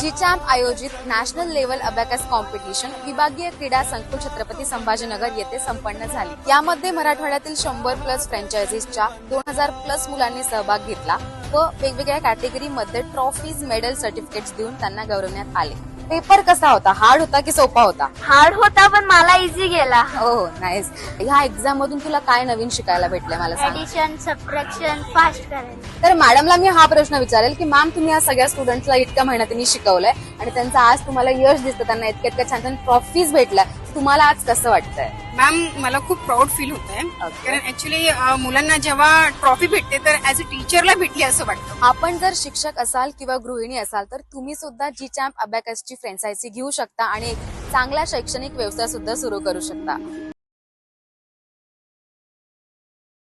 जीचॅम्प आयोजित national level abacus competition विभागीय क्रीडा संकुल छत्रपती संभाजीनगर येथे संपन्न झाली। यामध्ये मराठवाड्यातील 100+ फ्रँचायझीजच्या 2000+ मुलांनी सहभाग घेतला व वेगवेगळ्या कॅटेगरीमध्ये ट्रॉफीज, मेडल, सर्टिफिकेट्स देऊन त्यांना गौरवण्यात आले। पेपर कसा होता? हार्ड होता की सोपा होता? हार्ड होता पण मला इझी गेला। हो, नाईस। ह्या एक्झाम मधून तुला काय नवीन शिकायला भेटलंय मला सांग। ऍडिशन, सबट्रॅक्शन फास्ट करायला। तर मॅडमला मी हा प्रश्न विचारेल की मॅम, तुम्ही या सगळ्या स्टुडंट्सला इतक्या मेहनतीने शिकवलंय आणि त्यांचा आज तुम्हाला यश दिसतं, त्यांना इतक्या छान छान ट्रॉफीज भेटल्या, तुम्हाला आज कसं वाटतंय? मॅम, मला खूप प्राऊड फील होत आहे कारण ऍक्च्युली मुलांना जेव्हा ट्रॉफी भेटते तर ऍज अ टीचरला भेटली असं वाटतं। आपण जर शिक्षक असाल किंवा गृहिणी असाल तर तुम्ही सुद्धा जीचॅम्प अबॅकसची फ्रँचायझी घेऊ शकता आणि एक चांगला शैक्षणिक व्यवसाय सुद्धा सुरू करू शकता।